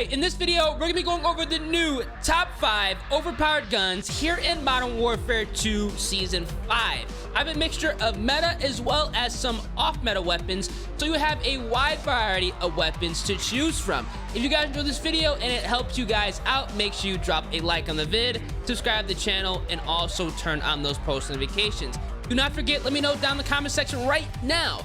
Alright, in this video, we're going to be going over the new top 5 overpowered guns here in Modern Warfare 2 Season 5. I have a mixture of meta as well as some off-meta weapons, so you have a wide variety of weapons to choose from. If you guys enjoyed this video and it helps you guys out, make sure you drop a like on the vid, subscribe to the channel, and also turn on those post notifications. Do not forget, let me know down in the comment section right now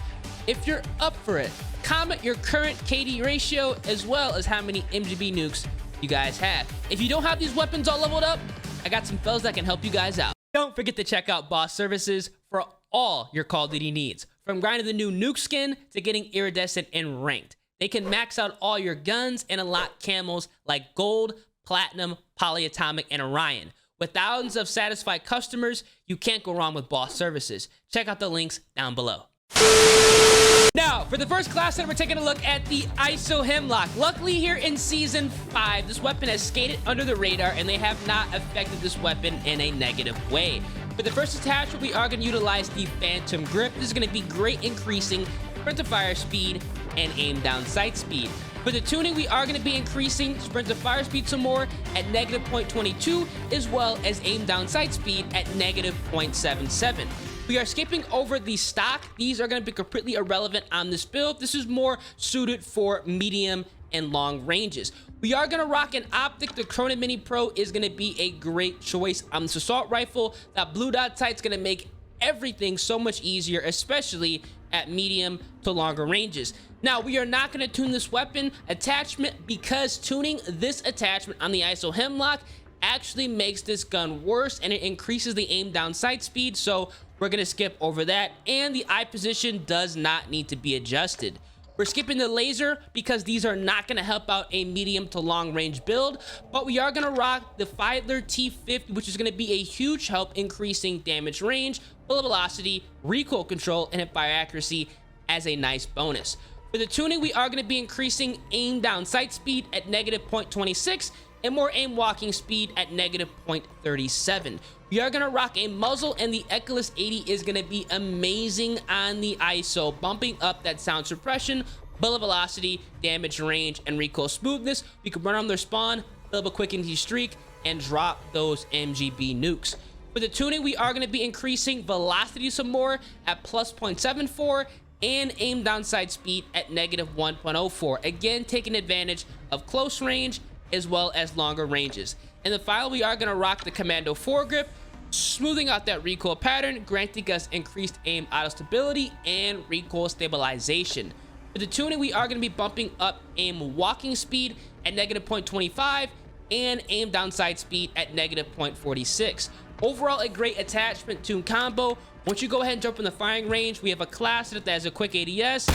if you're up for it. Comment your current KD ratio as well as how many MGB nukes you guys have. If you don't have these weapons all leveled up, I got some fellas that can help you guys out. Don't forget to check out Boss Services for all your Call of Duty needs. From grinding the new Nuke Skin to getting iridescent and ranked. They can max out all your guns and unlock camos like Gold, Platinum, Polyatomic, and Orion. With thousands of satisfied customers, you can't go wrong with Boss Services. Check out the links down below. Now, for the first class that we're taking a look at the HEMLOCK. Luckily here in Season 5, this weapon has skated under the radar and they have not affected this weapon in a negative way. For the first attachment, we are going to utilize the Phantom Grip. This is going to be great increasing sprint to fire speed and aim down sight speed. For the tuning, we are going to be increasing sprint to fire speed some more at negative 0.22 as well as aim down sight speed at negative 0.77. We are skipping over the stock. These are going to be completely irrelevant on this build. This is more suited for medium and long ranges. We are going to rock an optic. The Cronin Mini Pro is going to be a great choice on this assault rifle. That blue dot sight is going to make everything so much easier, especially at medium to longer ranges. Now, we are not going to tune this weapon attachment because tuning this attachment on the HEMLOCK actually makes this gun worse and it increases the aim down sight speed, so we're going to skip over that. And the eye position does not need to be adjusted. We're skipping the laser because these are not going to help out a medium to long range build, but we are going to rock the Fiedler T50, which is going to be a huge help increasing damage range, bullet velocity, recoil control, and hip fire accuracy as a nice bonus. For the tuning, we are going to be increasing aim down sight speed at negative 0.26 and more aim walking speed at negative 0.37. We are going to rock a muzzle, and the Echoless 80 is going to be amazing on the ISO, bumping up that sound suppression, bullet velocity, damage range, and recoil smoothness. We can run on their spawn, build a quick NT streak, and drop those MGB nukes. For the tuning, we are going to be increasing velocity some more at plus 0.74 and aim down sight speed at negative 1.04. Again, taking advantage of close range as well as longer ranges. In the final, we are going to rock the Commando foregrip, smoothing out that recoil pattern, granting us increased aim auto stability and recoil stabilization. For the tuning, we are going to be bumping up aim walking speed at negative 0.25 and aim down sight speed at negative 0.46. Overall, a great attachment tune combo. Once you go ahead and jump in the firing range, we have a class that has a quick ADS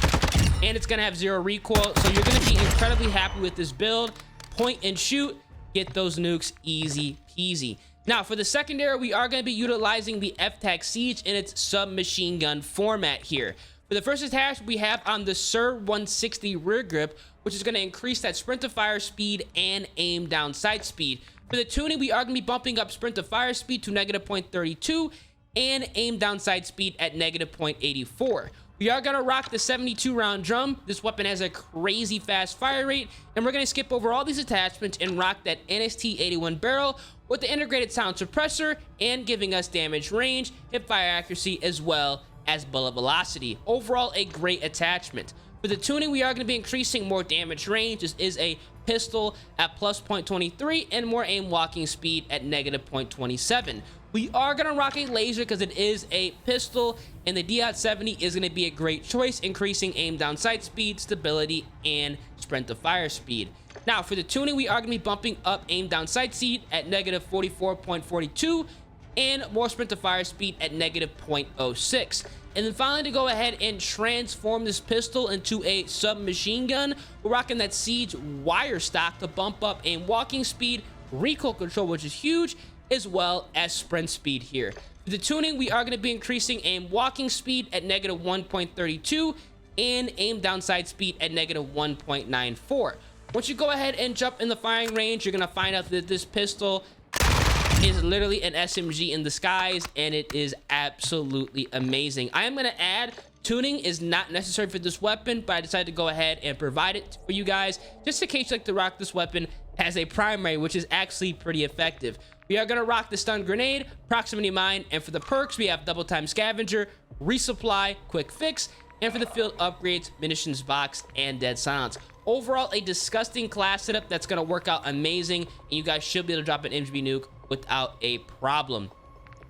and it's going to have 0 recoil, so you're going to be incredibly happy with this build. Point and shoot, get those nukes easy peasy. Now, for the secondary, we are going to be utilizing the F-TAC Siege in its submachine gun format here. For the first attachment, we have on the SIR 160 rear grip, which is going to increase that sprint to fire speed and aim down sight speed. For the tuning, we are going to be bumping up sprint to fire speed to negative 0.32 and aim down sight speed at negative 0.84. We are going to rock the 72 round drum. This weapon has a crazy fast fire rate, and we're going to skip over all these attachments and rock that NST 81 barrel with the integrated sound suppressor and giving us damage range, hip fire accuracy, as well as bullet velocity. Overall, a great attachment. For the tuning, we are going to be increasing more damage range. This is a pistol at plus 0.23 and more aim walking speed at negative 0.27. We are going to rock a laser because it is a pistol, and the D-70 is going to be a great choice, increasing aim down sight speed, stability, and sprint to fire speed. Now, for the tuning, we are going to be bumping up aim down sight speed at negative 44.42 and more sprint to fire speed at negative 0.06. And then finally, to go ahead and transform this pistol into a submachine gun, we're rocking that Siege wire stock to bump up aim walking speed, recoil control, which is huge, as well as sprint speed here. For the tuning, we are going to be increasing aim walking speed at negative 1.32 and aim down sight speed at negative 1.94. Once you go ahead and jump in the firing range, you're going to find out that this pistol is literally an SMG in disguise, and it is absolutely amazing. I am going to add tuning is not necessary for this weapon, but I decided to go ahead and provide it for you guys just in case you like to rock this weapon as a primary, which is actually pretty effective. We are going to rock the stun grenade, proximity mine, and for the perks we have double time scavenger, resupply, quick fix, and for the field upgrades, munitions box, and dead silence. Overall, a disgusting class setup that's going to work out amazing, and you guys should be able to drop an MW nuke without a problem.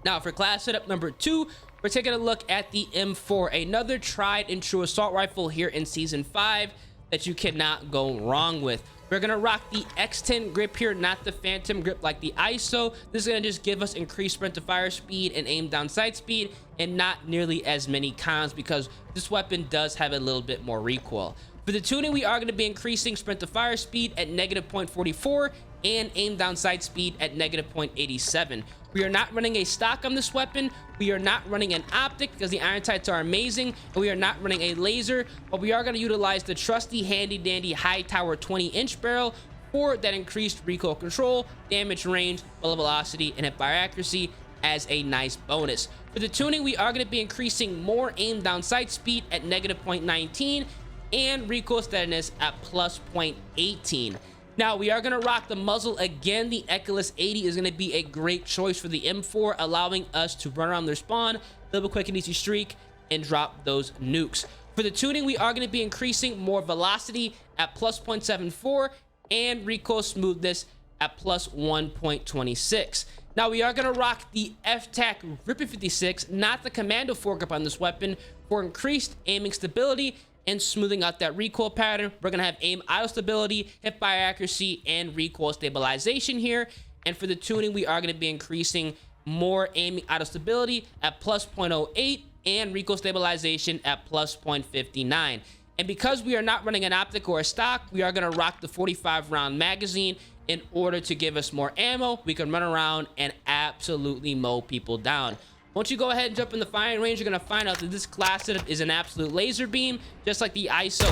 Now for class setup number 2, we're taking a look at the M4, another tried and true assault rifle here in season 5 that you cannot go wrong with. We're gonna rock the X10 grip here, not the phantom grip like the ISO. This is gonna just give us increased sprint to fire speed and aim down sight speed, and not nearly as many cons because this weapon does have a little bit more recoil. For the tuning, we are going to be increasing sprint to fire speed at -0.44 and aim down sight speed at -0.87. We are not running a stock on this weapon. We are not running an optic because the iron sights are amazing, and we are not running a laser, but we are going to utilize the trusty handy dandy high tower 20-inch barrel for that increased recoil control, damage range, bullet velocity, and hip fire accuracy as a nice bonus. For the tuning, we are going to be increasing more aim down sight speed at -0.19 and recoil steadiness at +0.18. Now we are going to rock the muzzle again. The Echoless 80 is going to be a great choice for the M4, allowing us to run around their spawn, live a quick and easy streak, and drop those nukes. For the tuning, we are going to be increasing more velocity at +0.74 and recoil smoothness at +1.26. Now we are going to rock the F-Tac Ripper 56, not the Commando foregrip on this weapon, for increased aiming stability and smoothing out that recoil pattern. We're gonna have aim idle stability, hip fire accuracy, and recoil stabilization here. And for the tuning, we are gonna be increasing more aiming idle stability at +0.08 and recoil stabilization at +0.59. And because we are not running an optic or a stock, we are gonna rock the 45 round magazine in order to give us more ammo. We can run around and absolutely mow people down. Once you go ahead and jump in the firing range, you're going to find out that this class setup is an absolute laser beam, just like the ISO.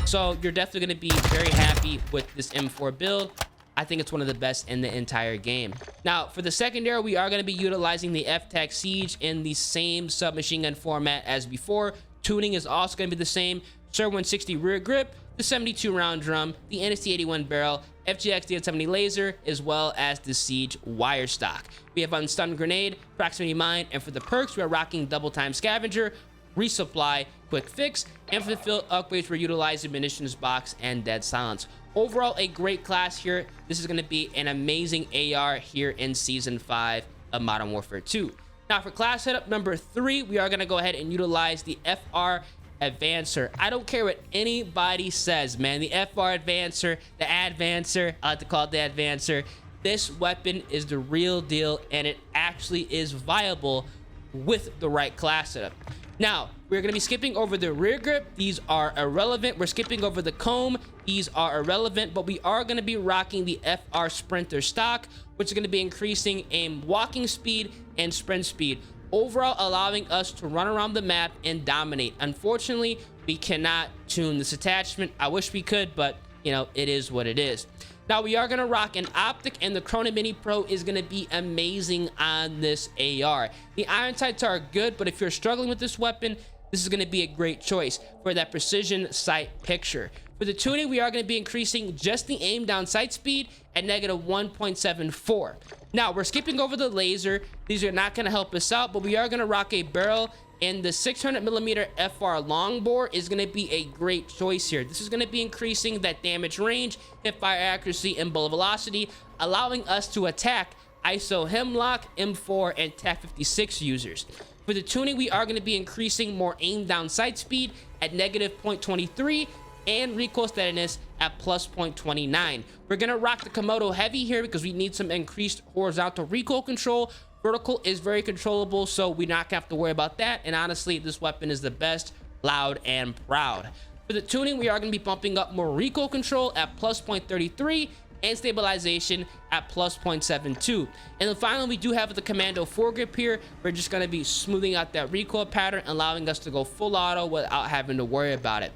So you're definitely going to be very happy with this M4 build. I think it's one of the best in the entire game. Now, for the secondary, we are going to be utilizing the F-Tac Siege in the same submachine gun format as before. Tuning is also going to be the same. SIR 160 rear grip, the 72 round drum, the NST 81 barrel, FGX DN70 laser, as well as the Siege wire stock. We have on stun grenade, proximity mine, and for the perks, we are rocking double time scavenger, resupply, quick fix, and for the field upgrades, we're utilizing munitions box and dead silence. Overall, a great class here. This is going to be an amazing AR here in season 5 of Modern Warfare 2. Now for class setup number 3, we are going to go ahead and utilize the FR Advancer. I don't care what anybody says, man. The FR Advancer, the Advancer, I like to call it the Advancer. This weapon is the real deal, and it actually is viable with the right class setup. Now, we're going to be skipping over the rear grip. These are irrelevant. We're skipping over the comb. These are irrelevant, but we are going to be rocking the FR Sprinter stock, which is going to be increasing aim walking speed and sprint speed, overall allowing us to run around the map and dominate. Unfortunately, we cannot tune this attachment. I wish we could, but you know, it is what it is. Now we are going to rock an optic, and the Chrono Mini Pro is going to be amazing on this AR. The iron sights are good, but if you're struggling with this weapon, this is going to be a great choice for that precision sight picture. For the tuning, we are going to be increasing just the aim down sight speed at -1.74. Now, we're skipping over the laser. These are not going to help us out, but we are going to rock a barrel, and the 600mm FR Longbore is going to be a great choice here. This is going to be increasing that damage range, hip fire accuracy, and bullet velocity, allowing us to attack ISO Hemlock, M4, and TAC 56 users. For the tuning, we are going to be increasing more aim down sight speed at -0.23 and recoil steadiness at +0.29. We're going to rock the Komodo Heavy here because we need some increased horizontal recoil control. Vertical is very controllable, so we're not going to have to worry about that. And honestly, this weapon is the best, loud and proud. For the tuning, we are going to be bumping up more recoil control at +0.33 and stabilization at +0.72. And then finally, we do have the Commando foregrip here. We're just going to be smoothing out that recoil pattern, allowing us to go full auto without having to worry about it.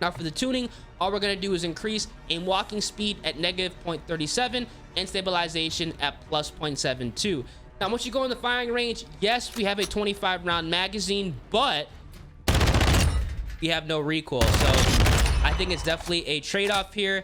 Now for the tuning, all we're going to do is increase aim walking speed at negative 0.37 and stabilization at plus 0.72. Now once you go in the firing range, yes, we have a 25 round magazine, but we have no recoil. So I think it's definitely a trade-off here.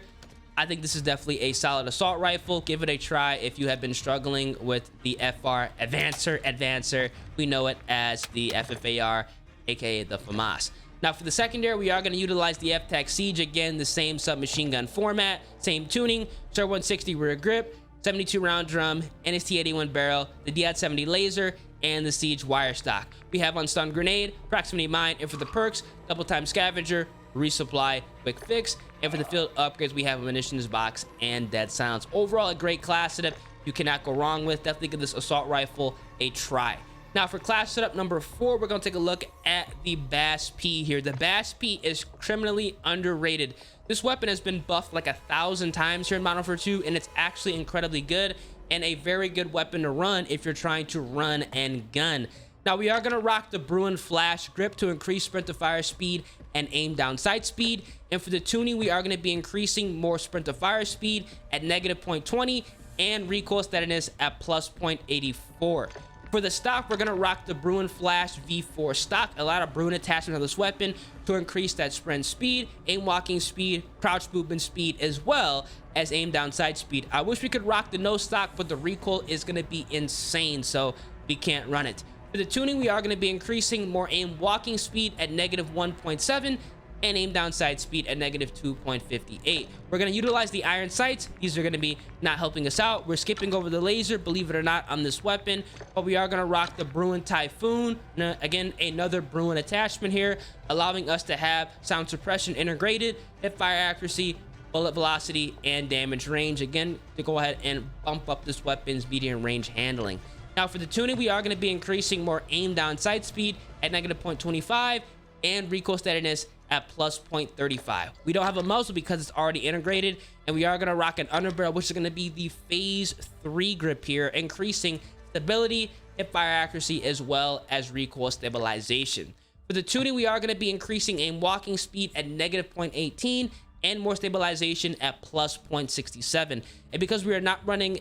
I think this is definitely a solid assault rifle. Give it a try if you have been struggling with the FR Advancer. We know it as the FFAR, aka the FAMAS. Now for the secondary, we are going to utilize the F-Tac Siege. Again, the same submachine gun format, same tuning, SIR 160 rear grip, 72 round drum, NST81 barrel, the DIAT-70 laser, and the Siege wire stock. We have on stun grenade, proximity mine, and for the perks, double time scavenger, resupply, quick fix, and for the field upgrades, we have a munitions box and dead silence. Overall, a great class setup you cannot go wrong with. Definitely give this assault rifle a try. Now for class setup number 4, we're going to take a look at the BAS-P here. The BAS-P is criminally underrated. This weapon has been buffed like 1,000 times here in Modern Warfare 2, and it's actually incredibly good and a very good weapon to run if you're trying to run and gun. Now we are going to rock the Bruin Flash grip to increase sprint to fire speed and aim down sight speed. And for the tuning, we are going to be increasing more sprint to fire speed at negative 0.20 and recoil steadiness at plus 0.84. For the stock, we're going to rock the Bruin Flash V4 stock. A lot of Bruin attachment on this weapon to increase that sprint speed, aim walking speed, crouch movement speed, as well as aim down sight speed. I wish we could rock the no stock, but the recoil is going to be insane, so we can't run it. For the tuning, we are going to be increasing more aim walking speed at negative 1.7 and aim down sight speed at negative 2.58. We're going to utilize the iron sights. These are going to be not helping us out. We're skipping over the laser, believe it or not, on this weapon, but we are going to rock the Bruin Typhoon. Now, again, another Bruin attachment here, allowing us to have sound suppression integrated, hip fire accuracy, bullet velocity, and damage range. Again, to go ahead and bump up this weapon's medium range handling. Now for the tuning, we are going to be increasing more aim down sight speed at negative 0.25 and recoil steadiness at plus 0.35. We don't have a muzzle because it's already integrated, and we are going to rock an underbarrel, which is going to be the phase 3 grip here, increasing stability, hip fire accuracy, as well as recoil stabilization. For the tuning, we are going to be increasing aim walking speed at negative 0.18 and more stabilization at plus 0.67. And because we are not running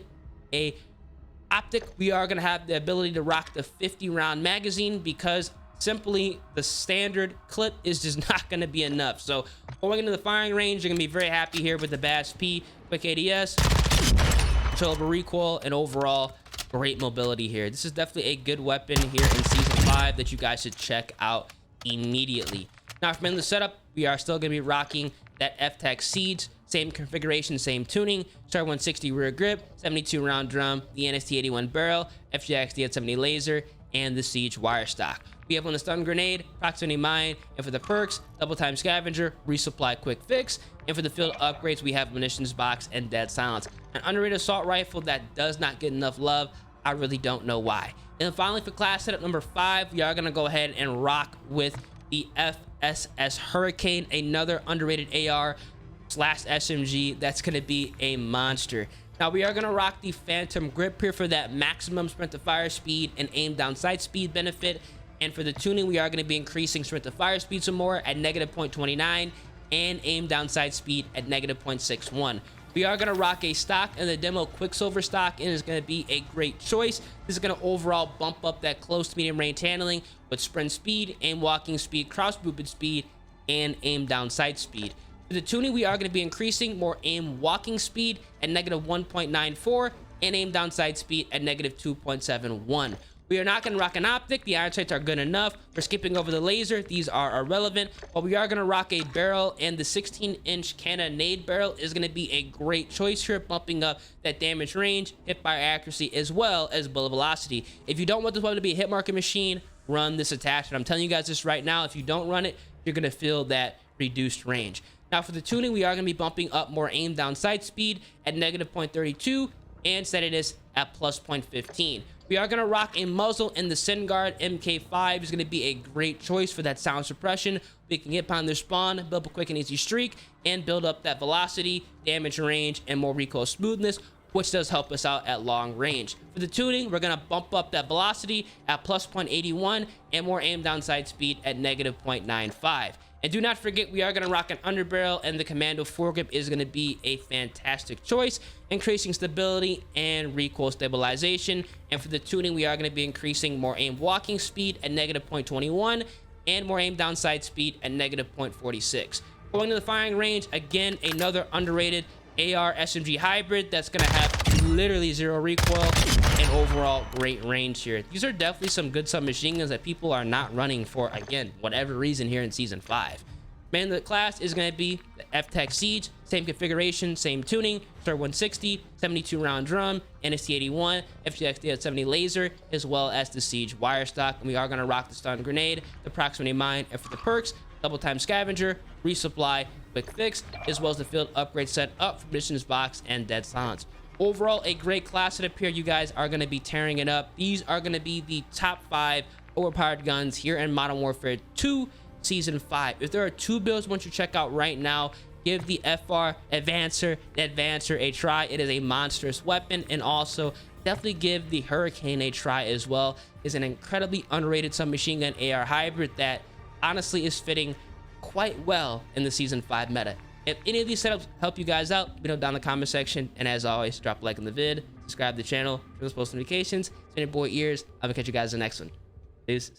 a optic, we are going to have the ability to rock the 50 round magazine because simply the standard clip is just not going to be enough. So going into the firing range, you're going to be very happy here with the BAS-P, quick ADS, control over recoil, and overall great mobility here. This is definitely a good weapon here in season 5 that you guys should check out immediately. Now from the setup, we are still going to be rocking that F-Tac Siege, same configuration, same tuning, SIR 160 rear grip, 72 round drum, the NST81 barrel, FGX DIAT-70 laser, and the Siege wire stock. We have on the stun grenade, proximity mine, and for the perks, double time scavenger, resupply, quick fix, and for the field upgrades, we have munitions box and dead silence. An underrated assault rifle that does not get enough love. I really don't know why. And then finally, for class setup number 5, we are going to go ahead and rock with the FSS Hurricane, another underrated AR slash SMG that's going to be a monster. Now we are going to rock the Phantom grip here for that maximum sprint to fire speed and aim down sight speed benefit. And for the tuning, we are going to be increasing sprint to fire speed some more at negative 0.29 and aim down sight speed at negative 0.61. We are going to rock a stock and the demo Quicksilver stock, and it's going to be a great choice. This is going to overall bump up that close to medium range handling with sprint speed, aim walking speed, crouch movement speed, and aim down sight speed. For the tuning, we are going to be increasing more aim walking speed at negative 1.94 and aim down sight speed at negative 2.71. We are not going to rock an optic. The iron sights are good enough. We're skipping over the laser. These are irrelevant. But we are going to rock a barrel, and the 16-inch cannonade barrel is going to be a great choice here, bumping up that damage range, hip fire accuracy, as well as bullet velocity. If you don't want this weapon to be a hit marker machine, run this attachment. I'm telling you guys this right now. If you don't run it, you're going to feel that reduced range. Now for the tuning, we are going to be bumping up more aim down sight speed at negative 0.32 and steadiness at plus 0.15. We are going to rock a muzzle, and the SynGuard MK5 is going to be a great choice for that sound suppression. We can get behind their spawn, build up a quick and easy streak, and build up that velocity, damage range, and more recoil smoothness, which does help us out at long range. For the tuning, we're going to bump up that velocity at plus 0.81 and more aim down sight speed at negative 0.95. And do not forget, we are going to rock an underbarrel, and the commando foregrip is going to be a fantastic choice, increasing stability and recoil stabilization. And for the tuning, we are going to be increasing more aim walking speed at -0.21 and more aim downside speed at -0.46. Going to the firing range, again, another underrated AR SMG hybrid that's going to have literally 0 recoil and overall great range here. These are definitely some good submachine guns that people are not running for, again, whatever reason here in Season 5. Man of the class is going to be the F-Tech Siege, same configuration, same tuning, STAR 160, 72 round drum, NST 81, FGX 70 laser, as well as the Siege wire stock. And we are going to rock the stun grenade, the proximity mine, and for the perks, double time scavenger, resupply, quick fix, as well as the field upgrade set up for missions box and dead silence. Overall, a great class setup here. You guys are going to be tearing it up. These are going to be the top 5 overpowered guns here in Modern Warfare 2 Season 5. If there are 2 builds once you check out right now, give the FR Advancer a try. It is a monstrous weapon. And also definitely give the Hurricane a try as well. It's an incredibly underrated submachine gun AR hybrid that honestly is fitting quite well in the Season 5 meta. If any of these setups help you guys out, let me know down in the comment section. And as always, drop a like on the vid, subscribe to the channel, turn those post notifications. It's been your boy Ears. I'm gonna catch you guys in the next one. Peace.